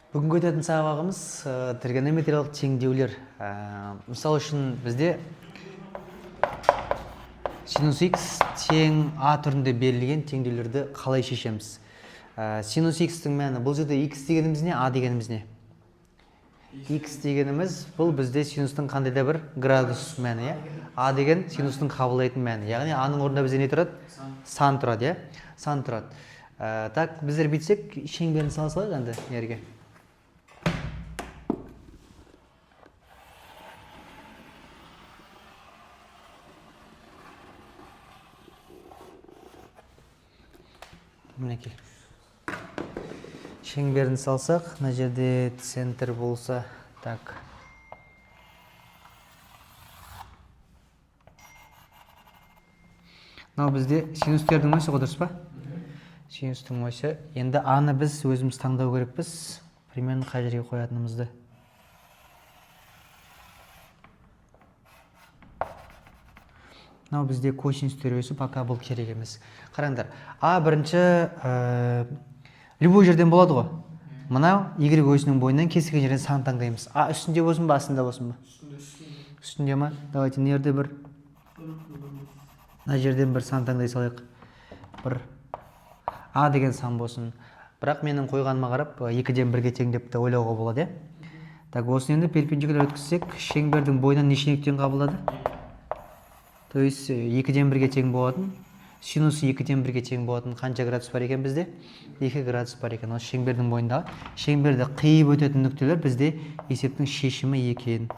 Бүгінгі өтетін сабағымыз тригонометриялық теңдеулер. Мысал үшін бізде синус x тең а түрінде берілген теңдеулерді қалай шешеміз? Синус x-тің мәні бұл жерде x дегеніміз не, а дегеніміз не? X дегеніміз бұл бізде синустың қандай да бір градус мәні, а деген синустың қабылдайтын мәні. Яғни аның орнында бізде не тұрады? Сан тұрады, сан тұрады. Так, біздер бүйтсек, шеңберін сала салайық енді ерге. Мінекей. Шеңберін салсақ, мына жерде центр болса, так. Мынау бізде синустердің осі ғой, дұрыс па? Синустың осі. Енді аны біз өзіміз таңдау керекпіз. Примерно қай жерге қоятынымызды. Мынау бізде косинустер өсі, пока бұл керек емес. Қараңдар, а бірінші любой жерден болады ғой. Мынау y өсінің бойынан кез келген жерден сан таңдаймыз. А үстінде болсын ба, астында болсын ба? Үстінде ма? Давайте мына жерде бір. Мына жерден бір сан таңдай салайық. Бір а деген сан болсын. Бірақ менің қойғаныма қарап 2-ден 1-ге тең деп те ойлауға болады. Так, осыны енді перпендикуляр өткізсек, шеңбердің бойынан нешелік тең қабылдады? То есть 2-ден 1-ге тең болатын. Синус 2-ден 1-ге тең болатын қанша градус бар екен бізде? 2 градус бар екен. Осы шеңбердің бойындағы шеңберді қиып өтетін нүктелер бізде есептің шешімі екен.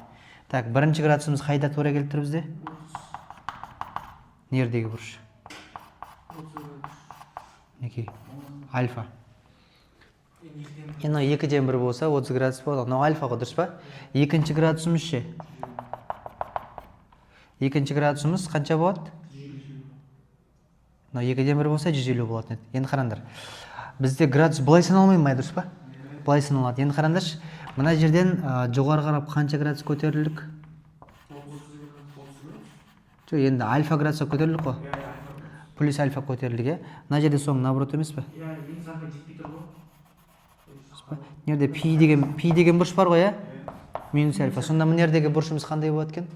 Так, бірінші градусымыз қайда тура келіп тұр бізде? Нердегі бұрыш? Неке? Альфа. Енді 2-ден 1 болса 30 градус болады. Мынау альфа ғой, дұрыс па? Екінші градусымыз ше? Екінші градусымыз қанша болады? Мынау 2-ден 1 болса 150 болады. Енді қараңдар. Бізде градус былай саналмайды ма, дұрыс па? Былай саналады. Енді қараңдаршы. Мына жерден жоғары қарап қанша градус көтерілдік? Жоқ, енді альфа градусқа көтерілдік қой. Плюс альфа көтерілдік, мына жерде соң наоборот емес пе? Нерде пи деген бұрыш бар ғой, минус альфа. Сонда мына жердегі бұрышымыз қандай болады екен?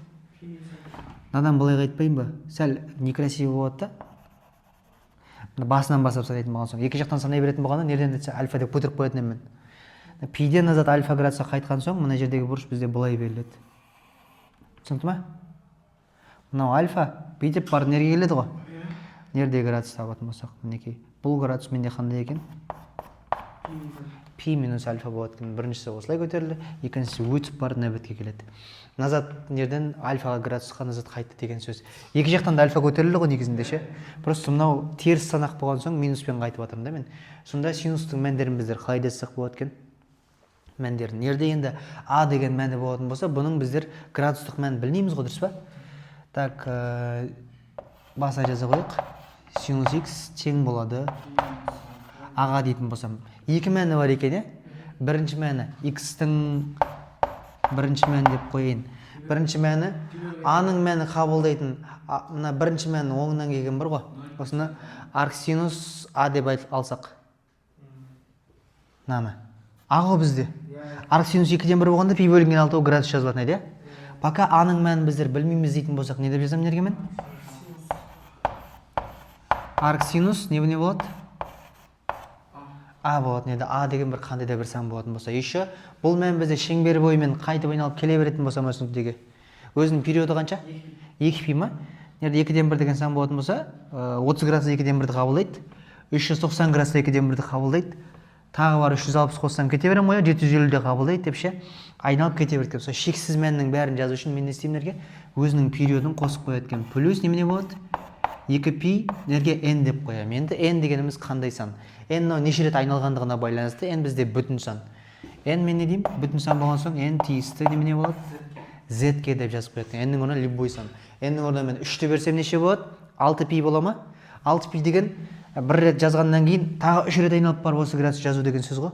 Надан былай айтпайын ба? Сәл некрасивый болады да. Басынан басып санайтын болған соң. Екі жақтан санай беретін болғанда, нерден де альфа деп көтеріп қоятын мен. Пиден назад альфа градусқа қайтқан соң, мына жердегі бұрыш бізде былай беріледі. Түсінікті ма? Мынау альфа, пи деп бар нерге келеді ғой. Нерде градус табатын болсақ, мінекей. Бұл градус менде қандай екен? Пи минус альфа болады екен. Біріншісі осылай көтерілді, екіншісі өтіп барып нәбетке келеді. Назад нерден альфаға градусқа назад қайтты деген сөз. Екі жақтан да альфа көтерілді ғой негізінде ше. Просто мынау теріс санақ болған соң минуспен қайтып жатырмын да мен. Сонда синустың мәндерін біздер қалай жазсақ болады екен? Мәндерін. Нерде енді а деген мәні болатын болса, бұның біздер градустық мәнін білмейміз ғой, дұрыс па? Так, баса жаза қойық. Синус x тең болады аға дейтін болсам. Екі мәні бар екен, бірінші мәні x-тің бірінші мәні деп қойын. Бірінші мәні аның мәні қабылдайтын. Мына бірінші мәні оңынан келген бір ғой. Осыны арксинус а деп алсақ. Наны. А ғой бізде. Арксинус 2-ден 1 болғанда пи бөлінген 6 градус жазылатын еді. Пока аның мәнін біздер білмейміз дейтін болсақ, не деп жазам нерге мен? Арксинус не болады? А болады, неде? А деген бір қандай да бір сан болатын болса. Еще бұл мән бізде шеңбер бойымен қайтып айналып келе беретін болса нүктеге. Өзінің периоды қанша? 2 пи ма? Неде 2-ден 1 деген сан болатын болса, 30 градус 2-ден 1-ді қабылдайды. 390 градус 2-ден 1-ді қабылдайды. Тағы бар 360 қоссам кете берем ғой, 750-де қабылдайды деп ше. Айналып кете береді. Сол шексіз мәннің бәрін жазу үшін мен не істеймін? Өзінің периодын қосып қояды екен. Плюс немене болады? 2π нерге n деп қоямын. Енді n дегеніміз қандай сан? N неше рет айналғандығына байланысты, n бізде бүтін сан. N мен не деймін? Бүтін сан болған соң n тиісті немене болады? Z-ке деп жазып қояды. N-нің орнына любой сан. N-нің орнына мен 3-ті берсем неше болады? 6π бола ма? 6π деген бір рет жазғаннан кейін тағы 3 рет айналып барып осы градус жазу деген сөз ғой.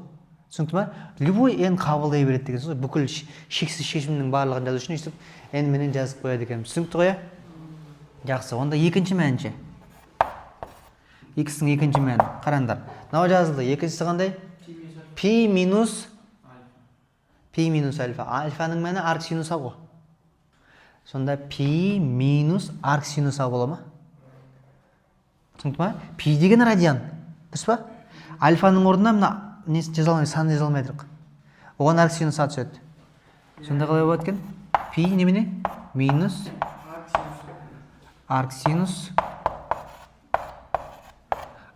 Түсінікті ма? Любой n қабылдай береді деген сөз. Бүкіл шексіз шешімнің барлығын жазу үшін өйстіп n менен жазып қояды екен. Түсінікті ғой? Жақсы, онда екінші мәнше. X-ің екінші мәні. Қараңдар. Мынау жазылды. Екіншісі қандай? Пи минус пи минус альфа. Альфаның мәні арк синус а ғой. Сонда пи минус арк синус а бола ма? Түсінікті ма? Пи деген радиан. Дұрыс па? Альфаның орнына мына несін жаза алмай, санын жаза алмайдық. Оған арк синус а түседі. Сонда қалай болады екен? Пи немене? Минус арк синус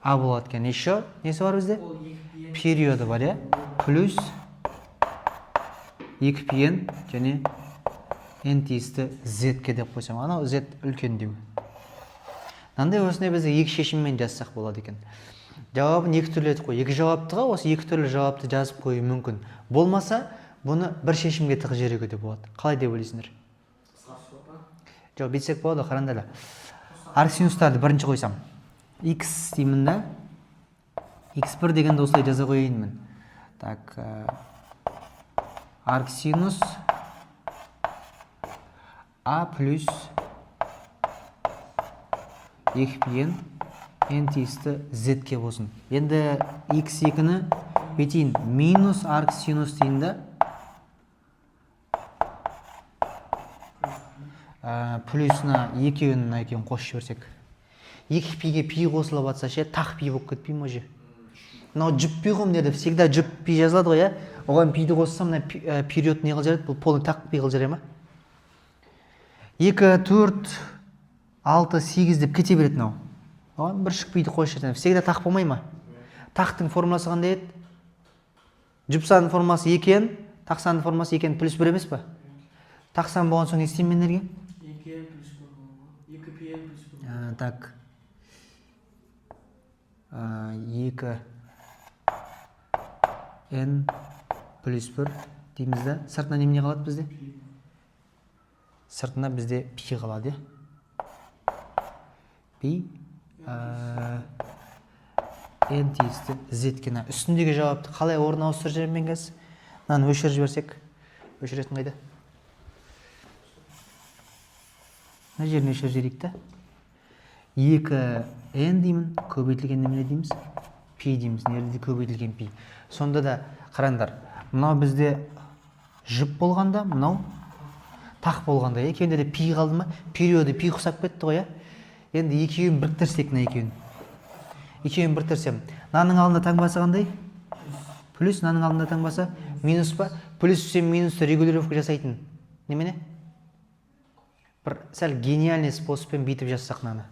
а болады екен. Еще несі бар бізде? Периоды бар, иә? Плюс 2πn және n тиісті z-ке деп қойсам. Анау z үлкен деу. Мынандай осындай бізде екі шешіммен жазсақ болады екен. Жауабын екі түрлі етіп қой. Екі жауаптыға осы екі түрлі жауапты жазып қою мүмкін. Болмаса, бұны бір шешімге тығып жіберуге де болады. Қалай деп ойлайсыңдар? Жоқ, бүйтсек болады, қараңдар. Арк синустарды бірінші қойсам. X деймін да. X1 дегенді осылай жаза қойайын мен. Так, арк синус а плюс 2πn n тиісті z-ке болсын. Енді x2-ні бетейін минус арк синус дейін да. Плюсына екеуін қосып жіберсек. 2π-ге пи қосылып атса ше, тақ пи болып кетпей ме же? Мынау жұп пи ғой деді, всегда жұп пи жазылады ғой, иә? Оған пиді қоссам, мына период не қыл жарайды? Бұл полный тақ пи қыл жарай ма? 2, 4, 6, 8 деп кете береді мынау. Оған бір шық пиді қосып жатады. Всегда тақ болмай ма? Тақтың формуласы қандай еді? Жұп санның формуласы 2n, тақ санның формуласы 2n плюс 1 емес па? Тақ сан болған соң не істеймін мен ерге? 2n плюс 1. 2πn плюс 1. Так. 2n плюс 1 дейміз да. Сыртына немене қалады бізде? Сыртына бізде пи қалады, пи n тиісті z-ке. Үстіндегі жауапты қалай орын ауыстырып жіберемін мен қазір? Мынаны өшіріп жіберсек. Өшіретін қайда? Мына жерін өшіріп жіберейік та. 2n деймін, көбейтілген немене дейміз? Пи дейміз, нерде көбейтілген пи. Сонда да қараңдар, мынау бізде жұп болғанда, мынау тақ болғанда, екеуінде де пи қалды ма? Периоды пи құсап кетті ғой, енді екеуін біріктірсек, екеуін біріктірсем, мынаның алдында таңбасы қандай? Плюс, мынаның алдында таңбасы минус па? Плюс түсем минусты регулировка жасайтын. Немене? Бір сәл гениальный способпен бүйтіп жазсақ мынаны.